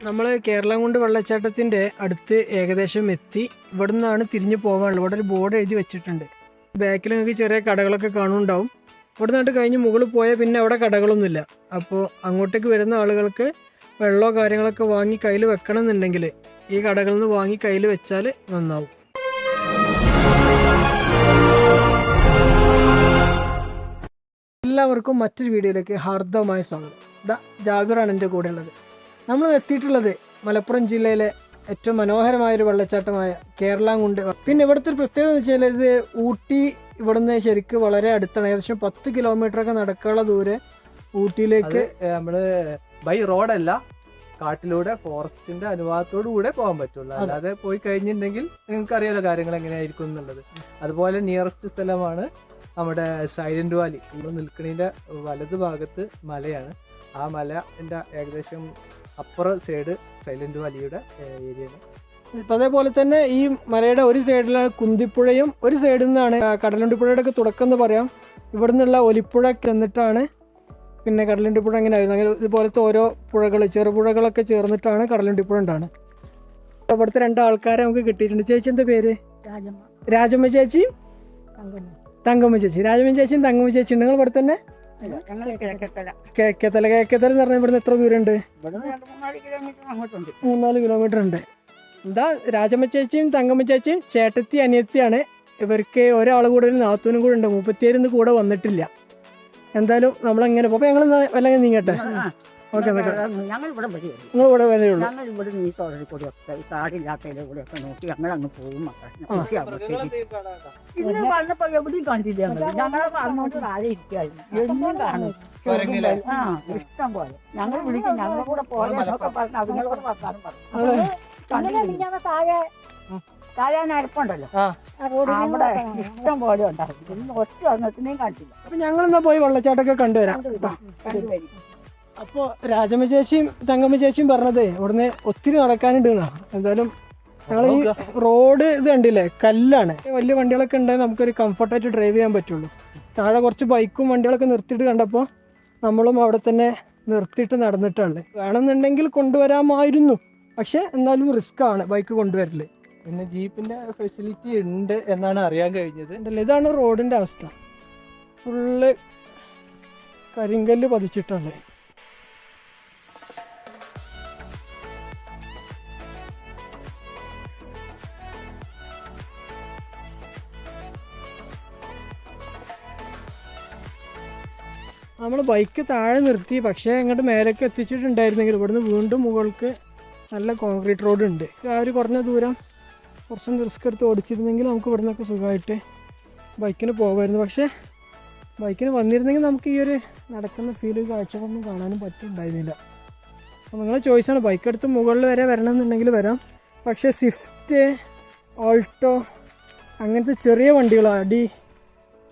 നമ്മൾ കേരളംകുണ്ട് വെള്ളച്ചാട്ടത്തിന്റെ അടുത്ത് ഏകദേശം എത്തി. ഇവിടെ നിന്നാണ് തിരിഞ്ഞു പോകാനുള്ളത്. ഇവിടെ ഒരു ബോർഡ് എഴുതി വെച്ചിട്ടുണ്ട്. ബാക്കിൽ നിങ്ങൾക്ക് ചെറിയ കടകളൊക്കെ കാണുന്നുണ്ടാവും. ഇവിടെ നിന്നിട്ട് കഴിഞ്ഞ് മുകളിൽ പോയാൽ പിന്നെ അവിടെ കടകളൊന്നുമില്ല. അപ്പോൾ അങ്ങോട്ടേക്ക് വരുന്ന ആളുകൾക്ക് വെള്ളമോ കാര്യങ്ങളൊക്കെ വാങ്ങി കയ്യിൽ വെക്കണം എന്നുണ്ടെങ്കിൽ ഈ കടകളിൽ നിന്ന് വാങ്ങി കയ്യിൽ വെച്ചാൽ നന്നാവും. എല്ലാവർക്കും മറ്റൊരു വീഡിയോയിലേക്ക് ഹാർദവമായ സ്വാഗതം. ജാഗറാണ് എൻ്റെ കൂടെ ഉള്ളത്. നമ്മൾ എത്തിയിട്ടുള്ളത് മലപ്പുറം ജില്ലയിലെ ഏറ്റവും മനോഹരമായൊരു വെള്ളച്ചാട്ടമായ കേരളംകുണ്ട്. പിന്നെ ഇവിടുത്തെ ഒരു പ്രത്യേകത എന്ന് വെച്ചാൽ ഇത് ഊട്ടി ഇവിടുന്ന് ശരിക്കും വളരെ അടുത്താണ്. ഏകദേശം 10 കിലോമീറ്ററൊക്കെ നടക്കാനുള്ള ദൂരെ ഊട്ടിയിലേക്ക് നമ്മള് ബൈ റോഡല്ല, കാട്ടിലൂടെ ഫോറസ്റ്റിന്റെ അനുവാദത്തോടു കൂടെ പോകാൻ പറ്റുള്ളൂ. അല്ലാതെ പോയി കഴിഞ്ഞിട്ടുണ്ടെങ്കിൽ നിങ്ങൾക്ക് അറിയാലോ കാര്യങ്ങൾ എങ്ങനെയായിരിക്കും എന്നുള്ളത്. അതുപോലെ നിയറസ്റ്റ് സ്ഥലമാണ് നമ്മുടെ സൈലന്റ് വാലി. നമ്മൾ നിൽക്കുന്നതിന്റെ വലതു ഭാഗത്ത് മലയാണ്. ആ മലന്റെ ഏകദേശം അപ്പുറ സൈഡ് സൈലന്റ് വാലിയുടെ ഏരിയയാണ്. അതേപോലെ തന്നെ ഈ മലയുടെ ഒരു സൈഡിലാണ് കുന്തിപ്പുഴയും ഒരു സൈഡിൽ നിന്നാണ് കടലുണ്ടിപ്പുഴയുടെ ഒക്കെ തുടക്കം എന്ന് പറയാം. ഇവിടെ നിന്നുള്ള ഒലിപ്പുഴ എന്നിട്ടാണ് പിന്നെ കടലുണ്ടിപ്പുഴ അങ്ങനെ ആയിരുന്നു. അങ്ങനെ ഇതുപോലത്തെ ഓരോ പുഴകൾ ചെറുപുഴകളൊക്കെ ചേർന്നിട്ടാണ് കടലുണ്ടിപ്പുഴ ഉണ്ടാണ്. ഇവിടുത്തെ 2 ആൾക്കാരെ നമുക്ക് കിട്ടിയിട്ടുണ്ട്. ചേച്ചി എന്താ പേര്? രാജമ്മ ചേച്ചിയും തങ്കമ്മ ചേച്ചി. രാജമ്മ ചേച്ചിയും തങ്കമ്മ ചേച്ചി നിങ്ങൾ ഇവിടെ തന്നെ? കിഴക്കേത്തല എന്ന് പറഞ്ഞാൽ ഇവിടുന്ന് എത്ര ദൂരം ഉണ്ട്? 3-4 കിലോമീറ്റർ ഉണ്ട്. എന്താ രാജമ്മ ചേച്ചിയും തങ്കമ്മ ചേച്ചിയും ചേട്ടത്തി അനിയത്തിയാണ്. ഇവർക്ക് ഒരാൾ കൂടെ ഒരു നാത്തൂനും കൂടെ ഉണ്ട്. 34 കൂടെ വന്നിട്ടില്ല. എന്തായാലും നമ്മളെങ്ങനെ അപ്പോൾ ഞങ്ങൾ വല്ലങ്ങനെ നീങ്ങട്ടെ. ഓക്കെ, നിങ്ങൾ ഇവിടെ വരെയുള്ളൂ. ഇഷ്ടം പോലെ ഞങ്ങൾ വിളിക്കും. ഞങ്ങളെ കൂടെ താഴെ നരപ്പുണ്ടല്ലോ, അവിടെ ഇഷ്ടം പോലെ ഉണ്ടാവും. ഒറ്റ ഒന്നത്തിനെയും കാണിച്ചില്ല. അപ്പൊ ഞങ്ങളെന്നാ പോയി വെള്ളച്ചാട്ടമൊക്കെ കണ്ടുവരാം. അപ്പോൾ രാജമ്മ ചേച്ചിയും തങ്കമ്മ ചേച്ചിയും പറഞ്ഞത് ഇവിടുന്ന് ഒത്തിരി നടക്കാനുണ്ട് എന്നാണ്. എന്തായാലും ഞങ്ങൾ ഈ റോഡ് ഇത് കണ്ടില്ലേ, കല്ലാണ്. വലിയ വണ്ടികളൊക്കെ ഉണ്ടെങ്കിൽ നമുക്കൊരു കംഫർട്ടായിട്ട് ഡ്രൈവ് ചെയ്യാൻ പറ്റുള്ളൂ. താഴെ കുറച്ച് ബൈക്കും വണ്ടികളൊക്കെ നിർത്തിയിട്ട് കണ്ടപ്പോൾ നമ്മളും അവിടെ തന്നെ നിർത്തിയിട്ട് നടന്നിട്ടുണ്ട്. വേണമെന്നുണ്ടെങ്കിൽ കൊണ്ടുവരാമായിരുന്നു, പക്ഷെ എന്നാലും റിസ്ക് ആണ് ബൈക്ക് കൊണ്ടുവരല്. പിന്നെ ജീപ്പിന്റെ ഫെസിലിറ്റി ഉണ്ട് എന്നാണ് അറിയാൻ കഴിഞ്ഞത്. ഇതാണ് റോഡിന്റെ അവസ്ഥ. ഫുള്ള് കരിങ്കല്ല് പതിച്ചിട്ടുള്ളത്. നമ്മൾ ബൈക്ക് താഴെ നിർത്തി, പക്ഷേ അങ്ങോട്ട് മേലേക്ക് എത്തിച്ചിട്ടുണ്ടായിരുന്നെങ്കിൽ ഇവിടുന്ന് വീണ്ടും മുകൾക്ക് നല്ല കോൺക്രീറ്റ് റോഡ് ഉണ്ട്. ആ ഒരു കുറഞ്ഞ ദൂരം കുറച്ചൊന്ന് റിസ്ക് എടുത്ത് ഓടിച്ചിരുന്നെങ്കിൽ നമുക്ക് ഇവിടെ നിന്നൊക്കെ സുഖമായിട്ട് ബൈക്കിന് പോകുമായിരുന്നു. പക്ഷേ ബൈക്കിന് വന്നിരുന്നെങ്കിൽ നമുക്ക് ഈ ഒരു നടക്കുന്ന ഫീല് കാഴ്ചകളൊന്നും കാണാനും പറ്റുന്നുണ്ടായിരുന്നില്ല. അപ്പോൾ നിങ്ങളുടെ ചോയ്സാണ്. ബൈക്ക് എടുത്ത് മുകളിൽ വരെ വരണമെന്നുണ്ടെങ്കിൽ വരാം. പക്ഷേ സ്വിഫ്റ്റ്, ഓൾട്ടോ അങ്ങനത്തെ ചെറിയ വണ്ടികൾ,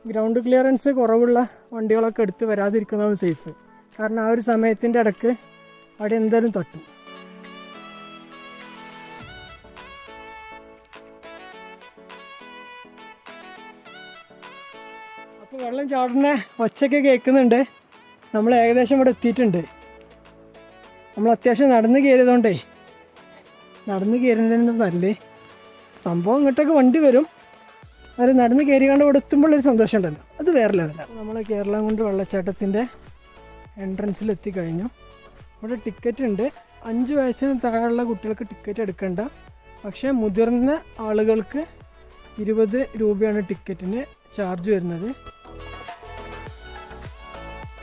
ഗ്രൗണ്ട് ക്ലിയറൻസ് കുറവുള്ള വണ്ടികളൊക്കെ എടുത്ത് വരാതിരിക്കുന്നതാണ് സേഫ്. കാരണം ആ ഒരു സമയത്തിൻ്റെ ഇടയ്ക്ക് അവിടെ എന്തായാലും തട്ടും. അപ്പോൾ വെള്ളം ചാടുന്ന ഒച്ചയൊക്കെ കേൾക്കുന്നുണ്ട്. നമ്മൾ ഏകദേശം ഇവിടെ എത്തിയിട്ടുണ്ട്. നമ്മൾ അത്യാവശ്യം നടന്ന് കയറിയതുകൊണ്ടേ നടന്ന് കയറുന്നതിന് നല്ലേ സംഭവം ഇങ്ങോട്ടൊക്കെ വണ്ടി വരും. അത് നടന്ന് കയറി കണ്ട് ഇവിടെ എത്തുമ്പോഴൊരു സന്തോഷം ഉണ്ടല്ലോ, അത് വേറെ ലെവലാണ്. നമ്മൾ കേരളംകുണ്ട് വെള്ളച്ചാട്ടത്തിൻ്റെ എൻട്രൻസിൽ എത്തിക്കഴിഞ്ഞു. ഇവിടെ ടിക്കറ്റ് ഉണ്ട്. 5 വയസ്സിന് താഴെയുള്ള കുട്ടികൾക്ക് ടിക്കറ്റ് എടുക്കണ്ട. പക്ഷേ മുതിർന്ന ആളുകൾക്ക് 20 രൂപയാണ് ടിക്കറ്റിന് ചാർജ് വരുന്നത്.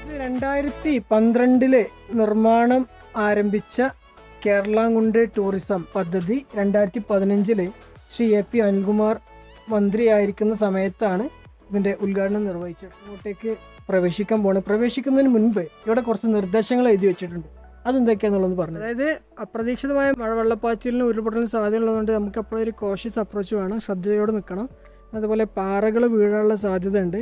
ഇത് 2012 നിർമ്മാണം ആരംഭിച്ച കേരളംകുണ്ട് ടൂറിസം പദ്ധതി 2015 ശ്രീ AP അനിൽകുമാർ മന്ത്രിയായിരിക്കുന്ന സമയത്താണ് ഇതിൻ്റെ ഉദ്ഘാടനം നിർവഹിച്ചത്. അങ്ങോട്ടേക്ക് പ്രവേശിക്കാൻ പോകണം. പ്രവേശിക്കുന്നതിന് മുൻപ് ഇവിടെ കുറച്ച് നിർദ്ദേശങ്ങൾ എഴുതി വെച്ചിട്ടുണ്ട്. അതെന്തൊക്കെയാണെന്നുള്ളത് പറഞ്ഞു. അതായത് അപ്രതീക്ഷിതമായ മഴവെള്ളപ്പാച്ചിലിന് ഉരുൾപൊട്ടലിന് സാധ്യതയുള്ളതുകൊണ്ട് നമുക്ക് അപ്പോഴൊരു ഒരു കോഷ്യസ് അപ്രോച്ച് വേണം, ശ്രദ്ധയോടെ നിൽക്കണം. അതുപോലെ പാറകൾ വീഴാനുള്ള സാധ്യത ഉണ്ട്.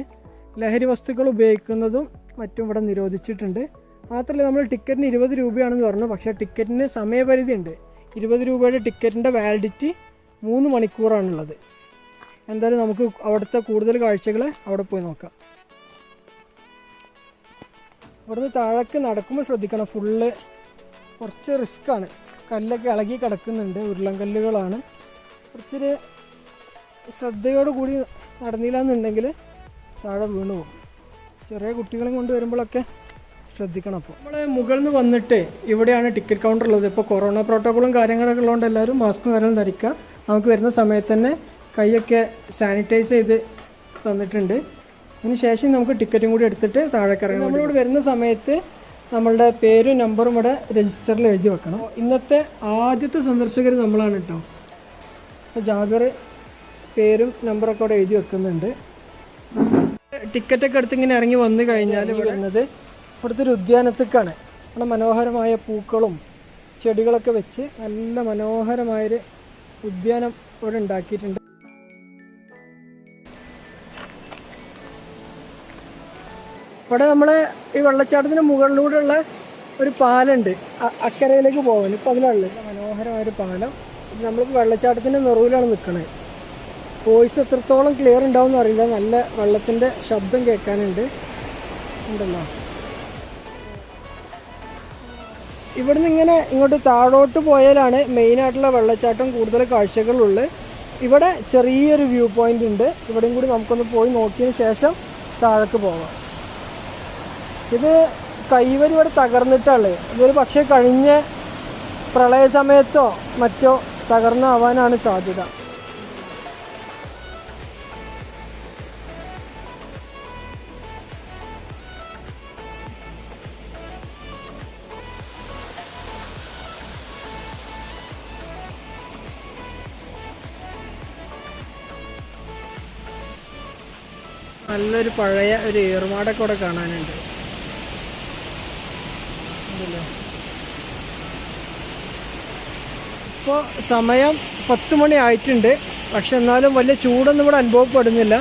ലഹരി വസ്തുക്കൾ ഉപയോഗിക്കുന്നതും മറ്റും ഇവിടെ നിരോധിച്ചിട്ടുണ്ട്. മാത്രമല്ല നമ്മൾ ടിക്കറ്റിന് 20 രൂപയാണെന്ന് പറഞ്ഞു. പക്ഷേ ടിക്കറ്റിന് സമയപരിധി ഉണ്ട്. 20 രൂപയുടെ ടിക്കറ്റിൻ്റെ വാലിഡിറ്റി 3 മണിക്കൂറാണുള്ളത്. എന്തായാലും നമുക്ക് അവിടുത്തെ കൂടുതൽ കാഴ്ചകൾ അവിടെ പോയി നോക്കാം. ഇവിടുന്ന് താഴേക്ക് നടക്കുമ്പോൾ ശ്രദ്ധിക്കണം, ഫുള്ള് കുറച്ച് റിസ്ക്കാണ്. കല്ലൊക്കെ ഇളകി കിടക്കുന്നുണ്ട്, ഉരുളൻകല്ലുകളാണ്. കുറച്ചൊരു ശ്രദ്ധയോടുകൂടി നടന്നില്ല എന്നുണ്ടെങ്കിൽ താഴെ വീണു പോകും. ചെറിയ കുട്ടികളെ കൊണ്ട് വരുമ്പോഴൊക്കെ ശ്രദ്ധിക്കണം. അപ്പോൾ നമ്മൾ മുകളിൽ നിന്ന് വന്നിട്ട് ഇവിടെയാണ് ടിക്കറ്റ് കൗണ്ടർ ഉള്ളത്. ഇപ്പോൾ കൊറോണ പ്രോട്ടോക്കോളും കാര്യങ്ങളൊക്കെ ഉള്ളതുകൊണ്ട് എല്ലാവരും മാസ്കും കാര്യങ്ങളും ധരിക്കുക. നമുക്ക് വരുന്ന സമയത്ത് തന്നെ കൈയൊക്കെ സാനിറ്റൈസ് ചെയ്ത് തന്നിട്ടുണ്ട്. അതിന് ശേഷം നമുക്ക് ടിക്കറ്റും കൂടി എടുത്തിട്ട് താഴേക്ക് ഇറങ്ങാം. നമ്മളിവിടെ വരുന്ന സമയത്ത് നമ്മളുടെ പേരും നമ്പറും ഇവിടെ രജിസ്റ്ററിൽ എഴുതി വെക്കണം. ഇന്നത്തെ ആദ്യത്തെ സന്ദർശകർ നമ്മളാണ് കേട്ടോ. അപ്പോൾ ജാഗർ പേരും നമ്പറൊക്കെ അവിടെ എഴുതി വെക്കുന്നുണ്ട്. ടിക്കറ്റൊക്കെ എടുത്ത് ഇങ്ങനെ ഇറങ്ങി വന്നു കഴിഞ്ഞാൽ വരുന്നത് ഇവിടുത്തെ ഒരു ഉദ്യാനത്തേക്കാണ്. അവിടെ മനോഹരമായ പൂക്കളും ചെടികളൊക്കെ വെച്ച് നല്ല മനോഹരമായൊരു ഉദ്യാനം ഇവിടെ ഉണ്ടാക്കിയിട്ടുണ്ട്. ഇവിടെ നമ്മൾ ഈ വെള്ളച്ചാട്ടത്തിന് മുകളിലൂടെയുള്ള ഒരു പാലമുണ്ട്, അക്കരയിലേക്ക് പോകാൻ. ഇപ്പോൾ അതിലുള്ളത് മനോഹരമായൊരു പാലം. നമ്മളിപ്പോൾ വെള്ളച്ചാട്ടത്തിൻ്റെ നിറവിലാണ് നിൽക്കുന്നത്. വോയിസ് എത്രത്തോളം ക്ലിയർ ഉണ്ടാവും എന്നറിയില്ല, നല്ല വെള്ളത്തിൻ്റെ ശബ്ദം കേൾക്കാനുണ്ട് ഉണ്ടല്ലോ. ഇവിടുന്ന് ഇങ്ങനെ ഇങ്ങോട്ട് താഴോട്ട് പോയാലാണ് മെയിനായിട്ടുള്ള വെള്ളച്ചാട്ടം കൂടുതൽ കാഴ്ചകളുള്ളത്. ഇവിടെ ചെറിയൊരു വ്യൂ പോയിൻ്റ് ഉണ്ട്, ഇവിടെയും കൂടി നമുക്കൊന്ന് പോയി നോക്കിയതിന് ശേഷം താഴേക്ക് പോകാം. ഇത് കൈവരി ഇവിടെ തകർന്നിട്ടുള്ളത്. ഇതൊരു പക്ഷേ കഴിഞ്ഞ പ്രളയ സമയത്തോ മറ്റോ തകർന്നാവാനാണ് സാധ്യത. നല്ലൊരു പഴയ ഒരു ഏറുമാടൊക്കെ ഇവിടെ കാണാനുണ്ട്. ഇപ്പോൾ സമയം 10 മണി ആയിട്ടുണ്ട്. പക്ഷെ എന്നാലും വലിയ ചൂടൊന്നും ഇവിടെ അനുഭവപ്പെടുന്നില്ല.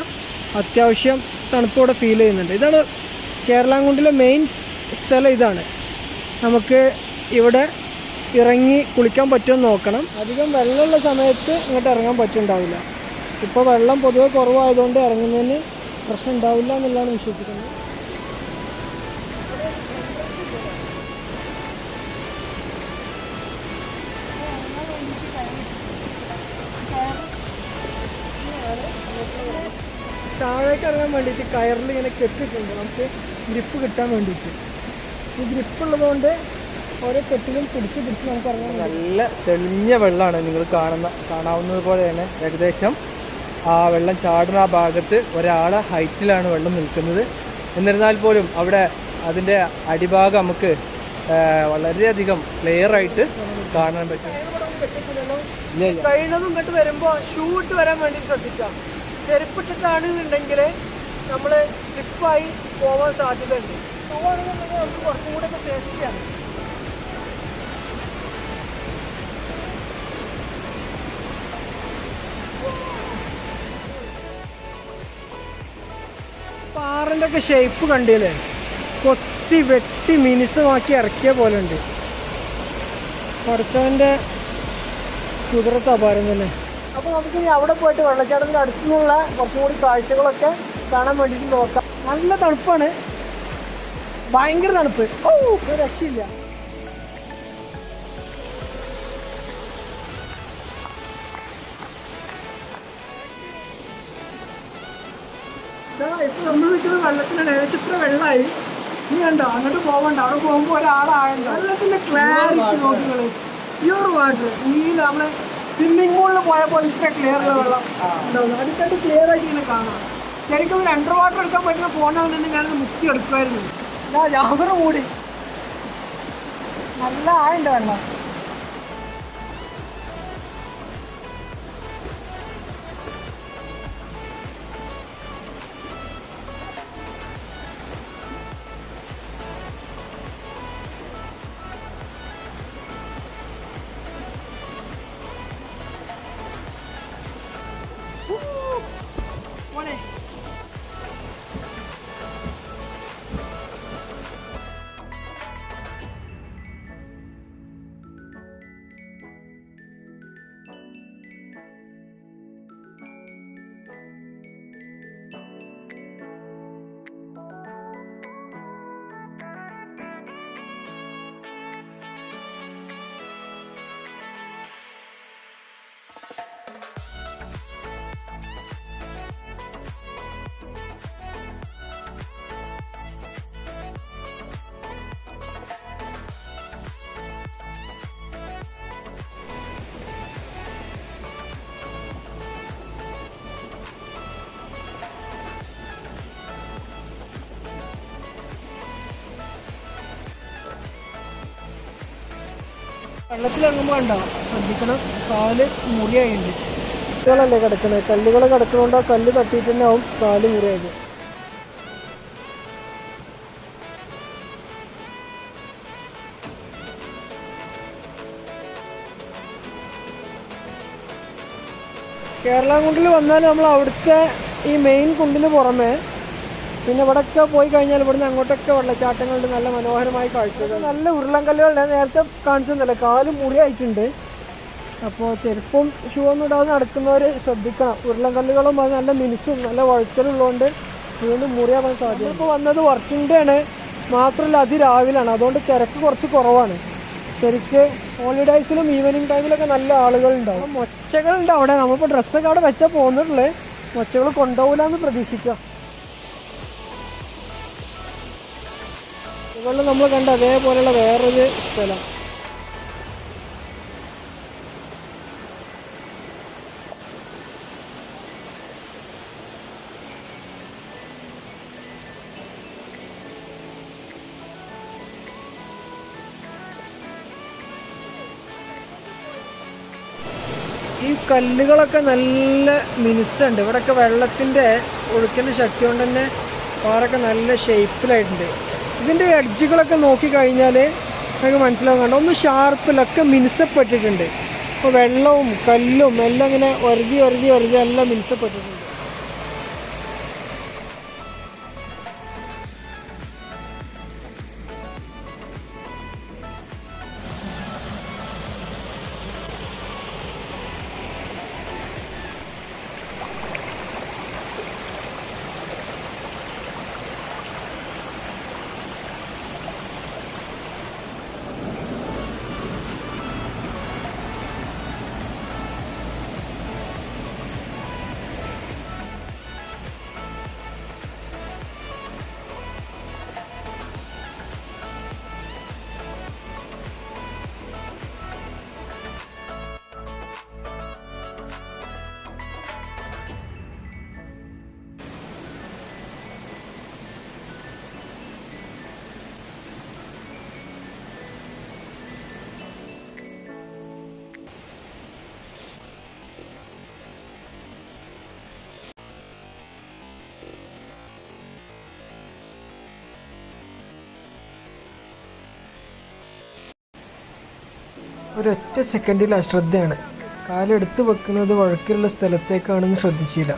അത്യാവശ്യം തണുപ്പ് ഇവിടെ ഫീൽ ചെയ്യുന്നുണ്ട്. ഇതാണ് കേരളാംകുണ്ടിലെ മെയിൻ സ്ഥലം. ഇതാണ് നമുക്ക് ഇവിടെ ഇറങ്ങി കുളിക്കാൻ പറ്റുമെന്ന് നോക്കണം. അധികം വെള്ളമുള്ള സമയത്ത് ഇങ്ങോട്ട് ഇറങ്ങാൻ പറ്റുന്നുണ്ടാവില്ല. ഇപ്പോൾ വെള്ളം പൊതുവെ കുറവായതുകൊണ്ട് ഇറങ്ങുന്നതിന് പ്രശ്നം ഉണ്ടാവില്ല എന്നുള്ളതാണ് വിശ്വസിക്കുന്നത്. താഴേക്ക് ഇറങ്ങാൻ വേണ്ടിയിട്ട് കയറിൽ ഇങ്ങനെ കെട്ടിട്ടുണ്ട്, നമുക്ക് ഗ്രിപ്പ് കിട്ടാൻ വേണ്ടിയിട്ട്. ഈ ഗ്രിപ്പ് ഉള്ളതുകൊണ്ട് ഓരോ കെട്ടിലും പിടിച്ച് നമുക്ക് ഇറങ്ങാൻ. നല്ല തെളിഞ്ഞ വെള്ളമാണ് നിങ്ങൾ കാണാവുന്നത് പോലെ തന്നെ. ഏകദേശം ആ വെള്ളം ചാടുന്ന ആ ഭാഗത്ത് ഒരാളെ ഹൈറ്റിലാണ് വെള്ളം നിൽക്കുന്നത്. എന്നിരുന്നാൽ പോലും അവിടെ അതിൻ്റെ അടിഭാഗം നമുക്ക് വളരെയധികം ക്ലിയർ ആയിട്ട് കാണാൻ പറ്റും. കഴിയുന്നതും ഇങ്ങോട്ട് വരുമ്പോൾ ഷൂ ഇട്ട് വരാൻ വേണ്ടി ശ്രദ്ധിക്കാം. ചെരുപ്പിട്ടിട്ടാണെന്നുണ്ടെങ്കിൽ നമ്മൾ സ്ലിപ്പായി പോകാൻ സാധ്യതയുണ്ട്. ഷൂ ആണെന്നുണ്ടെങ്കിൽ നമുക്ക് കുറച്ചും കൂടെ ഒക്കെ സേഫ്റ്റിയാണ്. പാറിൻ്റെ ഒക്കെ ഷേപ്പ് കണ്ടില്ലേ, കൊത്തി വെട്ടി മിനുസമാക്കി ഇറക്കിയ പോലെ ഉണ്ട്. കുറച്ചവൻ്റെ കുതിരത്ത് അപാരം തന്നെ. അപ്പോൾ നമുക്കിനി അവിടെ പോയിട്ട് വെള്ളച്ചാട്ടത്തിൻ്റെ അടുത്തുനിന്നുള്ള കുറച്ചും കൂടി കാഴ്ചകളൊക്കെ കാണാൻ വേണ്ടിയിട്ട് നോക്കാം. നല്ല തണുപ്പാണ്, ഭയങ്കര തണുപ്പ്. ഒരു രക്ഷയില്ല. ഇപ്പൊ നമ്മൾ നിൽക്കുന്ന വെള്ളത്തിനാണ്. ഏകദേശം ഇത്ര വെള്ളമായി. നീ കണ്ടോ, അങ്ങോട്ട് പോകണ്ട. അവിടെ പോകുമ്പോൾ ഒരാളായല്ലോ. വെള്ളത്തിന്റെ ക്ലാരിറ്റി നോക്കികള്, പ്യൂർ വാട്ടർ. നീല നമ്മളെ സ്വിമ്മിംഗ് പൂളിൽ പോയപ്പോൾ ഇത്ര ക്ലിയർ ഉള്ള വെള്ളം ഉണ്ടാവും. അടുത്തായിട്ട് ക്ലിയർ ആയിട്ട് ഇങ്ങനെ കാണാം. ശരിക്കും ഒരു അണ്ടർ വാട്ടർ എടുക്കാൻ പറ്റുന്ന ഫോണാണെന്നുണ്ടെങ്കിൽ ഞാനത് മുക്കി എടുക്കുമായിരുന്നു. ജാഗർ കൂടി നല്ല ആയുണ്ട് വെള്ളം. വെള്ളത്തിലിറങ്ങുമ്പോൾ ഉണ്ടാവും ശ്രദ്ധിക്കണം, കാല് മുറിയായിട്ടുണ്ട്. കല്ലുകളല്ലേ കിടക്കുന്നത്, കല്ലുകൾ കിടക്കുന്നതുകൊണ്ട് ആ കല്ല് തട്ടിയിട്ട് തന്നെ ആവും കാല് മുറിയായത്. കേരളാകുണ്ടിൽ വന്നാൽ നമ്മൾ അവിടുത്തെ ഈ മെയിൻ കുണ്ടിന് പുറമെ പിന്നെ ഇവിടെയൊക്കെ പോയി കഴിഞ്ഞാൽ ഇവിടുന്ന് അങ്ങോട്ടൊക്കെ വെള്ളച്ചാട്ടങ്ങളുണ്ട്, നല്ല മനോഹരമായി കാഴ്ചകൾ. നല്ല ഉരുളൻകല്ലുകളുണ്ട്, നേരത്തെ കാണിച്ചതല്ലേ കാല് മുറിയായിട്ടുണ്ട്. അപ്പോൾ ചെരുപ്പും ഷൂ ഒന്നും ഇടാതെ നടക്കുന്നവർ ശ്രദ്ധിക്കണം. ഉരുളൻകല്ലുകളും അത് നല്ല മിനുസും നല്ല വഴുക്കലുള്ളതുകൊണ്ട് വീണ്ടും മുറിയാവാൻ സാധ്യത. ഇപ്പോൾ വന്നത് വർക്കിംഗ് ഡേ ആണ്, മാത്രമല്ല അതിരാവിലാണ്, അതുകൊണ്ട് തിരക്ക് കുറച്ച് കുറവാണ്. ശരിക്ക് ഹോളിഡേയ്സിലും ഈവനിങ് ടൈമിലൊക്കെ നല്ല ആളുകളുണ്ടാവും. മൊച്ചകളുണ്ട് അവിടെ, നമ്മളിപ്പോൾ ഡ്രസ്സൊക്കെ അവിടെ വെച്ചാൽ പോകുന്നുള്ളൂ, മൊച്ചകൾ കൊണ്ടുപോകില്ല എന്ന് പ്രതീക്ഷിക്കാം. മുകളിൽ നമ്മൾ കണ്ട അതേപോലെയുള്ള വേറൊരു സ്ഥലം. ഈ കല്ലുകളൊക്കെ നല്ല മിനുസുണ്ട്. ഇവിടെയൊക്കെ വെള്ളത്തിൻ്റെ ഒഴുക്കിൻ്റെ ശക്തി കൊണ്ട് തന്നെ പാറൊക്കെ നല്ല ഷേപ്പിലായിട്ടുണ്ട്. ഇതിൻ്റെ എഡ്ജുകളൊക്കെ നോക്കിക്കഴിഞ്ഞാൽ നമുക്ക് മനസ്സിലാവും, കണ്ടോ ഒന്ന് ഷാർപ്പിലൊക്കെ മിനുസപ്പെട്ടിട്ടുണ്ട്. അപ്പോൾ വെള്ളവും കല്ലും എല്ലാം ഇങ്ങനെ ഒരതി എല്ലാം മിനുസപ്പെട്ടിട്ടുണ്ട്. ഒരൊറ്റ സെക്കൻഡിൽ അശ്രദ്ധയാണ്. കാലെടുത്ത് വെക്കുന്നത് വഴുക്കിലുള്ള സ്ഥലത്തേക്കാണെന്ന് ശ്രദ്ധിച്ചില്ല.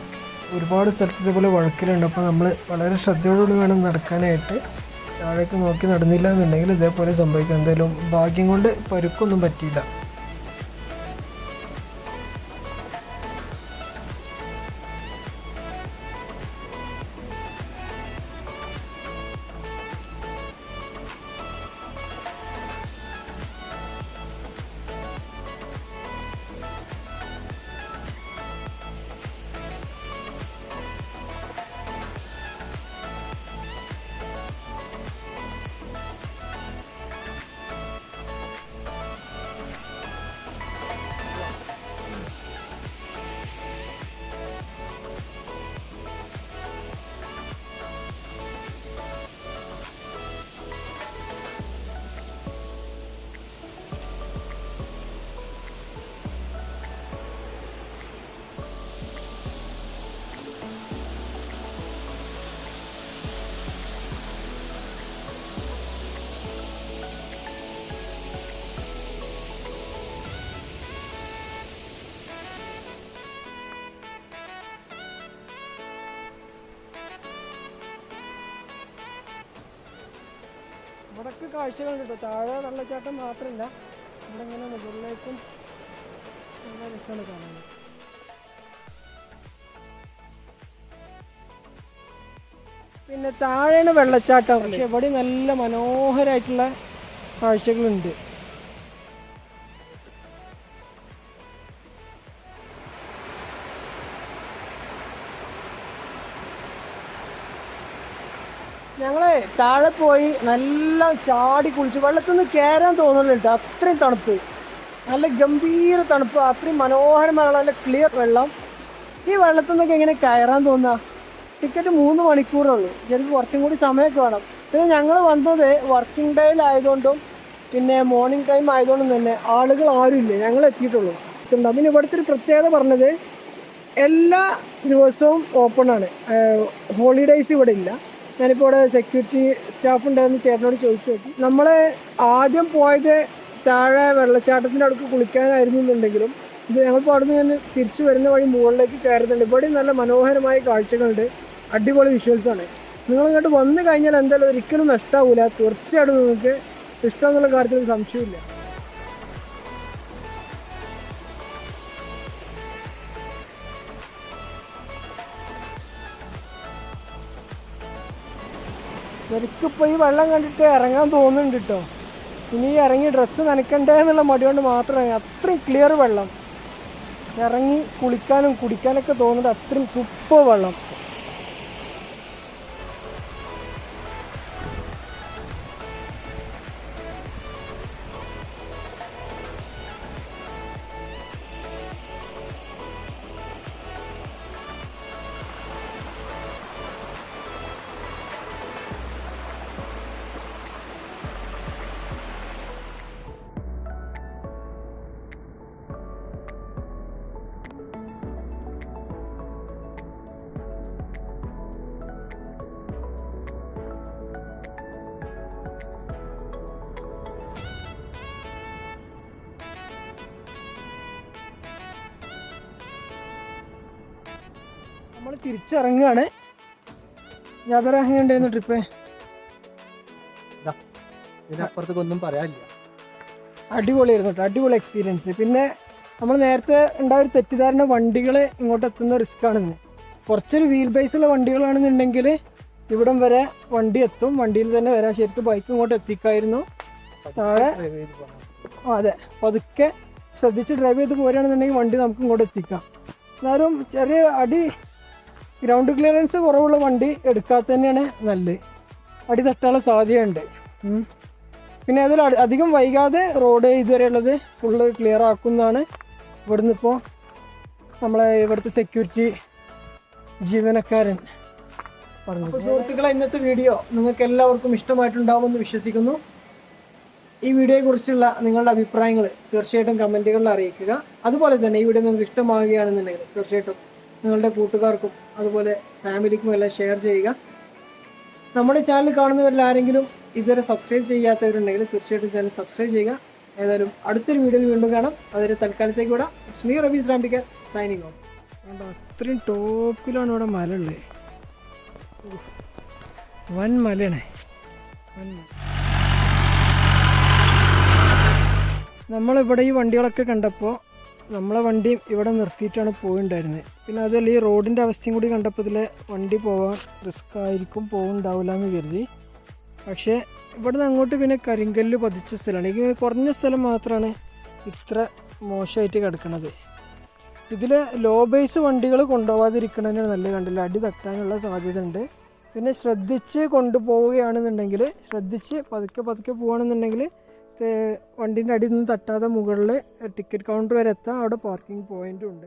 ഒരുപാട് സ്ഥലത്ത് ഇതേപോലെ വഴുക്കിലുണ്ട്. അപ്പോൾ നമ്മൾ വളരെ ശ്രദ്ധയോടുകൂടി വേണം നടക്കാനായിട്ട്. താഴേക്ക് നോക്കി നടന്നില്ല എന്നുണ്ടെങ്കിൽ ഇതേപോലെ സംഭവിക്കും. എന്തായാലും ഭാഗ്യം കൊണ്ട് പരുക്കൊന്നും പറ്റിയില്ല. ഇവിടൊക്കെ കാഴ്ചകളുണ്ട് കേട്ടോ. താഴെ വെള്ളച്ചാട്ടം മാത്രമല്ല, ഇവിടെ ഇങ്ങനെ മുകളിലേക്കും നല്ല രസമാണ് കാണാൻ. പിന്നെ താഴെയാണ് വെള്ളച്ചാട്ടം, പക്ഷെ ഇവിടെ നല്ല മനോഹരമായിട്ടുള്ള കാഴ്ചകളുണ്ട്. ഞങ്ങളെ താഴെ പോയി നല്ല ചാടി കുളിച്ച് വെള്ളത്തിൽ നിന്ന് കയറാൻ തോന്നുന്നുണ്ട്. അത്രയും തണുപ്പ്, നല്ല ഗംഭീര തണുപ്പ്, അത്രയും മനോഹരമായ നല്ല ക്ലിയർ വെള്ളം. ഈ വെള്ളത്തിൽ നിന്നൊക്കെ എങ്ങനെ കയറാൻ തോന്നുക? ടിക്കറ്റ് 3 മണിക്കൂറേ ഉള്ളൂ, ചിലപ്പോൾ കുറച്ചും കൂടി സമയമൊക്കെ വേണം. പിന്നെ ഞങ്ങൾ വന്നത് വർക്കിംഗ് ഡേയിലായതുകൊണ്ടും പിന്നെ മോർണിംഗ് ടൈം ആയതുകൊണ്ട് തന്നെ ആളുകൾ ആരുമില്ല, ഞങ്ങൾ എത്തിയിട്ടുള്ളൂ. പിന്നെ ഇവിടുത്തെ ഒരു പ്രത്യേകത പറഞ്ഞത് എല്ലാ ദിവസവും ഓപ്പണാണ്, ഹോളിഡേയ്സ് ഇവിടെ ഇല്ല. ഞാനിപ്പോൾ ഇവിടെ സെക്യൂരിറ്റി സ്റ്റാഫ് ഉണ്ടായിരുന്ന ചേട്ടനോട് ചോദിച്ചു നോക്കി. നമ്മൾ ആദ്യം പോയത് താഴെ വെള്ളച്ചാട്ടത്തിൻ്റെ അടുക്ക് കുളിക്കാനായിരുന്നു എന്നുണ്ടെങ്കിലും ഇത് ഞങ്ങളിപ്പോൾ അവിടെ നിന്ന് തിരിച്ചു വരുന്ന വഴി മുകളിലേക്ക് കയറുന്നുണ്ട്. ഇവിടെ നല്ല മനോഹരമായ കാഴ്ചകളുണ്ട്, അടിപൊളി വിഷ്വൽസാണ്. നിങ്ങളിങ്ങോട്ട് വന്നു കഴിഞ്ഞാൽ എന്തായാലും ഒരിക്കലും നഷ്ടമാവില്ല. തീർച്ചയായിട്ടും നിങ്ങൾക്ക് ഇഷ്ടം എന്നുള്ള കാര്യത്തിൽ സംശയമില്ല. ശരിക്കും ഇപ്പോൾ ഈ വെള്ളം കണ്ടിട്ട് ഇറങ്ങാൻ തോന്നുന്നുണ്ട് കേട്ടോ. ഇനി ഇറങ്ങി ഡ്രസ്സ് നനയ്ക്കണ്ടേ എന്നുള്ള മടി കൊണ്ട് മാത്രമാണ്. അത്രയും ക്ലിയർ വെള്ളം, ഇറങ്ങി കുളിക്കാനും കുടിക്കാനൊക്കെ തോന്നുന്നുണ്ട്. അത്രയും സൂപ്പർ വെള്ളം. നമ്മൾ തിരിച്ചിറങ്ങുകയാണ്. യാത്ര എങ്ങനെയുണ്ടായിരുന്നു ട്രിപ്പ്? ഇതിനപ്പുറത്തേക്കൊന്നും പറയാനില്ല, അടിപൊളിയായിരുന്നു കേട്ടോ, അടിപൊളി എക്സ്പീരിയൻസ്. പിന്നെ നമ്മൾ നേരത്തെ ഉണ്ടായ ഒരു തെറ്റിദ്ധാരണ വണ്ടികൾ ഇങ്ങോട്ട് എത്തുന്ന റിസ്ക് ആണെന്ന്. കുറച്ചൊരു വീൽ ബേസുള്ള വണ്ടികളാണെന്നുണ്ടെങ്കിൽ ഇവിടം വരെ വണ്ടി എത്തും, വണ്ടിയിൽ തന്നെ വരാം. ശരിക്കും ബൈക്ക് ഇങ്ങോട്ട് എത്തിക്കായിരുന്നു. താഴെ അതെ, പതുക്കെ ശ്രദ്ധിച്ച് ഡ്രൈവ് ചെയ്ത് പോരുകയാണെന്നുണ്ടെങ്കിൽ വണ്ടി നമുക്ക് ഇങ്ങോട്ട് എത്തിക്കാം. എന്നാലും ചെറിയ ഗ്രൗണ്ട് ക്ലിയറൻസ് കുറവുള്ള വണ്ടി എടുക്കാത്ത തന്നെയാണ് നല്ലത്. അടി തട്ടാനുള്ള സാധ്യതയുണ്ട്. പിന്നെ അതിൽ അധികം വൈകാതെ റോഡ് ഇതുവരെയുള്ളത് ഫുള്ള് ക്ലിയർ ആക്കുന്നതാണ് ഇവിടുന്ന് ഇപ്പോൾ നമ്മളെ ഇവിടുത്തെ സെക്യൂരിറ്റി ജീവനക്കാരൻ പറഞ്ഞു. അപ്പോൾ സുഹൃത്തുക്കളെ, ഇന്നത്തെ വീഡിയോ നിങ്ങൾക്ക് എല്ലാവർക്കും ഇഷ്ടമായിട്ടുണ്ടാവുമെന്ന് വിശ്വസിക്കുന്നു. ഈ വീഡിയോയെക്കുറിച്ചുള്ള നിങ്ങളുടെ അഭിപ്രായങ്ങൾ തീർച്ചയായിട്ടും കമൻറ്റുകളിൽ അറിയിക്കുക. അതുപോലെ തന്നെ ഈ വീഡിയോ നിങ്ങൾക്ക് ഇഷ്ടമാവുകയാണെന്നുണ്ടെങ്കിൽ തീർച്ചയായിട്ടും നിങ്ങളുടെ കൂട്ടുകാർക്കും അതുപോലെ ഫാമിലിക്കും എല്ലാം ഷെയർ ചെയ്യുക. നമ്മുടെ ചാനൽ കാണുന്നവരിൽ ആരെങ്കിലും ഇതുവരെ സബ്സ്ക്രൈബ് ചെയ്യാത്തവരുണ്ടെങ്കിൽ തീർച്ചയായിട്ടും ചാനൽ സബ്സ്ക്രൈബ് ചെയ്യുക. ഏതായാലും അടുത്തൊരു വീഡിയോയിൽ വീണ്ടും കാണാം. അതൊരു തൽക്കാലത്തേക്ക് വിടാം. ഇറ്റ്സ് മീ റബീസ് റാംബിക്കർ സൈനിങ് ഓഫ്. അത്രയും ടോപ്പിലാണ് ഇവിടെ മല ഉള്ളത്, വൻ മലയാണ്. നമ്മളിവിടെ ഈ വണ്ടികളൊക്കെ കണ്ടപ്പോൾ നമ്മളെ വണ്ടി ഇവിടെ നിർത്തിയിട്ടാണ് പോയിണ്ടായിരുന്നത്. പിന്നെ അതല്ല ഈ റോഡിൻ്റെ അവസ്ഥയും കൂടി കണ്ടപ്പോൾ ഇതിൽ വണ്ടി പോകാൻ റിസ്ക് ആയിരിക്കും, പോകുന്നുണ്ടാവില്ല എന്ന് കരുതി. പക്ഷേ ഇവിടുന്ന് അങ്ങോട്ട് പിന്നെ കരിങ്കല്ല് പതിച്ച സ്ഥലമാണ്. ഇങ്ങനെ കുറഞ്ഞ സ്ഥലം മാത്രമാണ് ഇത്ര മോശമായിട്ട് കിടക്കുന്നത്. ഇതിൽ ലോ ബേസ് വണ്ടികൾ കൊണ്ടുപോകാതിരിക്കണതിനാണ് നല്ലത്. കണ്ടില്ല, അടി തട്ടാനുള്ള സാധ്യത ഉണ്ട്. പിന്നെ ശ്രദ്ധിച്ച് കൊണ്ടുപോവുകയാണെന്നുണ്ടെങ്കിൽ, ശ്രദ്ധിച്ച് പതുക്കെ പോവുകയാണെന്നുണ്ടെങ്കിൽ വണ്ടീൻ്റെ അടിയിൽ നിന്ന് തട്ടാതെ മുകളിൽ ടിക്കറ്റ് കൗണ്ടർ വരെ എത്താം. അവിടെ പാർക്കിംഗ് പോയിൻറ്റും ഉണ്ട്.